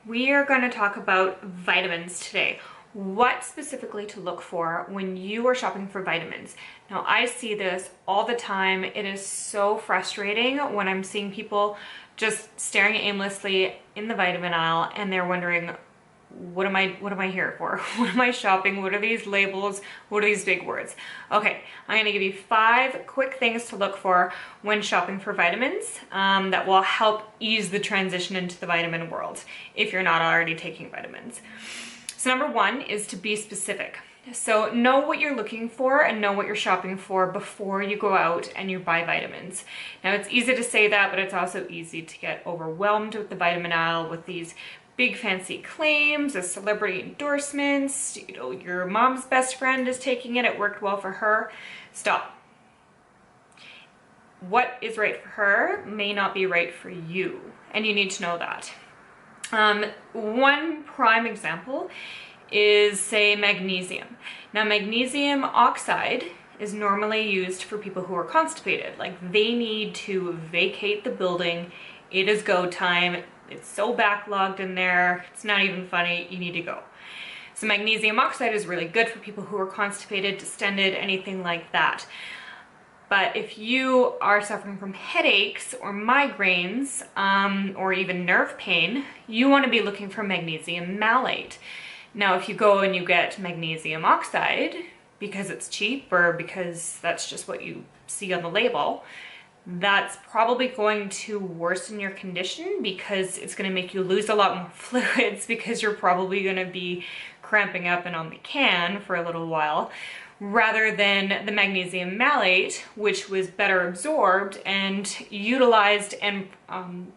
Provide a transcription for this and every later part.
We are going to talk about vitamins today. What specifically to look for when you are shopping for vitamins. Now, I see this all the time. It is so frustrating when I'm seeing people just staring aimlessly in the vitamin aisle and they're wondering, what am I here for? What am I shopping? What are these labels? What are these big words? Okay, I'm going to give you 5 quick things to look for when shopping for vitamins that will help ease the transition into the vitamin world if you're not already taking vitamins. So number 1 is to be specific. So know what you're looking for and know what you're shopping for before you go out and you buy vitamins. Now, it's easy to say that, but it's also easy to get overwhelmed with the vitamin aisle with these big fancy claims, as celebrity endorsements, you know, your mom's best friend is taking it, it worked well for her. Stop. What is right for her may not be right for you, and you need to know that. One prime example is, say, magnesium. Now, magnesium oxide is normally used for people who are constipated. Like, they need to vacate the building. It is go time. It's so backlogged in there, it's not even funny, you need to go. So magnesium oxide is really good for people who are constipated, distended, anything like that. But if you are suffering from headaches or migraines or even nerve pain, you want to be looking for magnesium malate. Now, if you go and you get magnesium oxide because it's cheap or because that's just what you see on the label, that's probably going to worsen your condition because it's going to make you lose a lot more fluids because you're probably going to be cramping up and on the can for a little while, rather than the magnesium malate, which was better absorbed and utilized and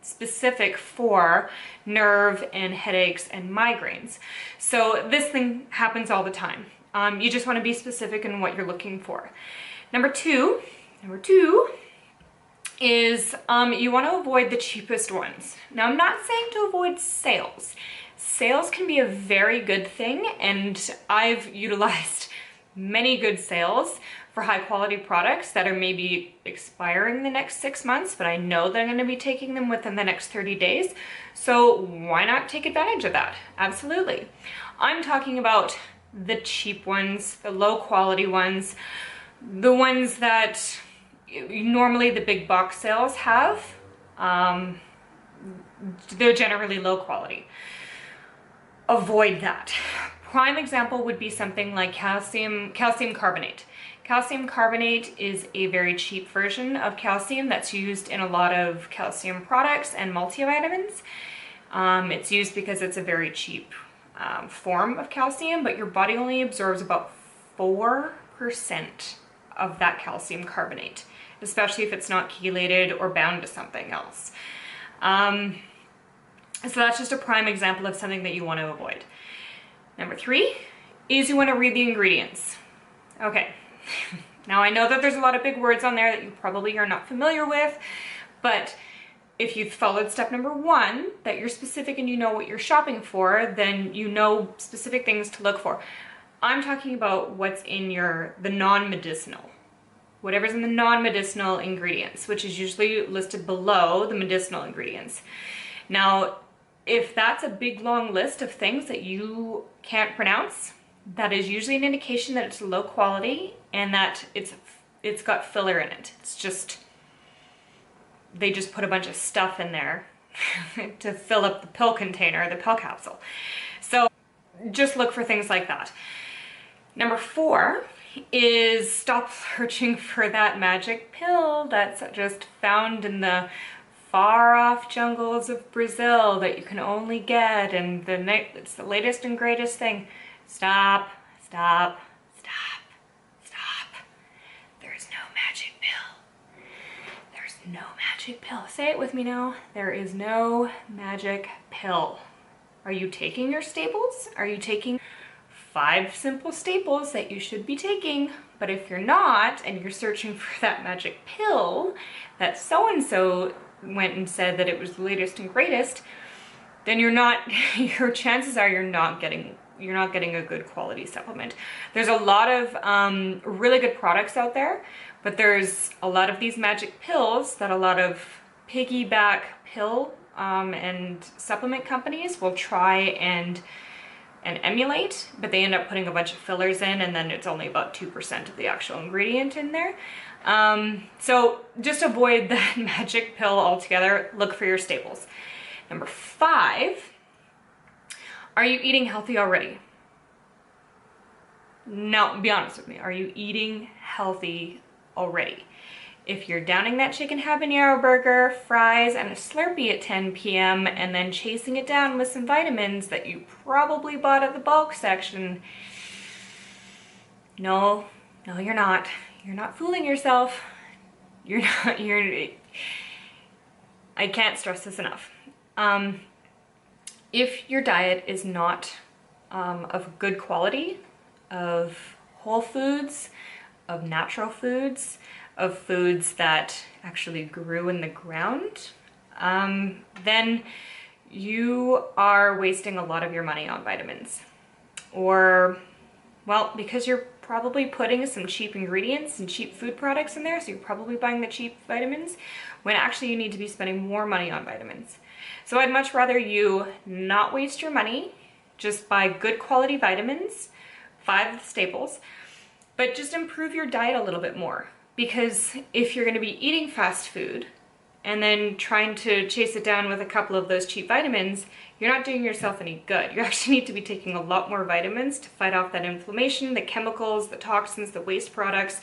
specific for nerve and headaches and migraines. So this thing happens all the time. You just want to be specific in what you're looking for. Number two is you want to avoid the cheapest ones. Now, I'm not saying to avoid sales. Sales can be a very good thing, and I've utilized many good sales for high quality products that are maybe expiring the next 6 months, but I know that I'm going to be taking them within the next 30 days. So why not take advantage of that? Absolutely. I'm talking about the cheap ones, the low quality ones, the ones that normally the big box sales have. They're generally low quality. Avoid that. Prime example would be something like calcium carbonate. Calcium carbonate is a very cheap version of calcium that's used in a lot of calcium products and multivitamins. It's used because it's a very cheap form of calcium, but your body only absorbs about 4% of that calcium carbonate, especially if it's not chelated or bound to something else. So that's just a prime example of something that you want to avoid. Number 3 is you want to read the ingredients. Okay, now I know that there's a lot of big words on there that you probably are not familiar with, but if you've followed step number 1, that you're specific and you know what you're shopping for, then you know specific things to look for. I'm talking about what's in the non-medicinal. Whatever's in the non-medicinal ingredients, which is usually listed below the medicinal ingredients. Now, if that's a big long list of things that you can't pronounce, that is usually an indication that it's low quality and that it's got filler in it. It's just, they just put a bunch of stuff in there to fill up the pill container, the pill capsule. So just look for things like that. Number 4 is stop searching for that magic pill that's just found in the far off jungles of Brazil that you can only get, and it's the latest and greatest thing. Stop, stop, stop, stop. There's no magic pill. There's no magic pill. Say it with me now. There is no magic pill. Are you taking your staples? Are you taking 5 simple staples that you should be taking? But if you're not, and you're searching for that magic pill that so-and-so went and said that it was the latest and greatest, then you're not, your chances are you're not getting a good quality supplement. There's a lot of really good products out there, but there's a lot of these magic pills that a lot of piggyback pill and supplement companies will try and emulate, but they end up putting a bunch of fillers in, and then it's only about 2% of the actual ingredient in there. So just avoid that magic pill altogether. Look for your staples. Number 5, are you eating healthy already? No, be honest with me. Are you eating healthy already? If you're downing that chicken habanero burger, fries, and a Slurpee at 10 p.m. and then chasing it down with some vitamins that you probably bought at the bulk section, no, you're not. You're not fooling yourself. I can't stress this enough. If your diet is not of good quality, of whole foods, of natural foods, of foods that actually grew in the ground, then you are wasting a lot of your money on vitamins. Or, well, because you're probably putting some cheap ingredients and cheap food products in there, so you're probably buying the cheap vitamins, when actually you need to be spending more money on vitamins. So I'd much rather you not waste your money, just buy good quality vitamins, 5 staples, but just improve your diet a little bit more. Because if you're gonna be eating fast food and then trying to chase it down with a couple of those cheap vitamins, you're not doing yourself any good. You actually need to be taking a lot more vitamins to fight off that inflammation, the chemicals, the toxins, the waste products,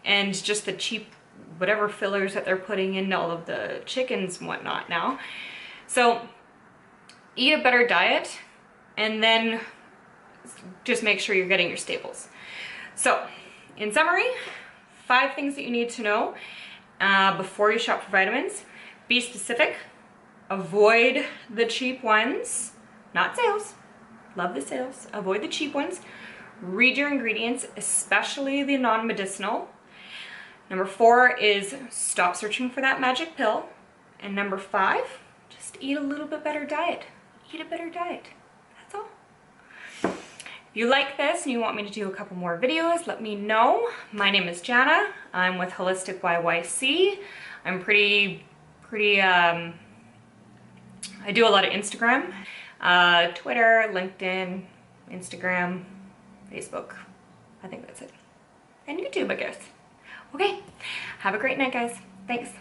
and just the cheap whatever fillers that they're putting in all of the chickens and whatnot now. So eat a better diet and then just make sure you're getting your staples. So in summary, 5 things that you need to know before you shop for vitamins. Be specific. Avoid the cheap ones. Not sales. Love the sales. Avoid the cheap ones. Read your ingredients, especially the non-medicinal. Number 4 is stop searching for that magic pill. And number 5, just eat a little bit better diet. Eat a better diet. That's all. If you like this and you want me to do a couple more videos, let me know. My name is Janna. I'm with Holistic YYC. I'm I do a lot of Instagram, Twitter, LinkedIn, Instagram, Facebook. I think that's it. And YouTube, I guess. Okay, have a great night, guys. Thanks.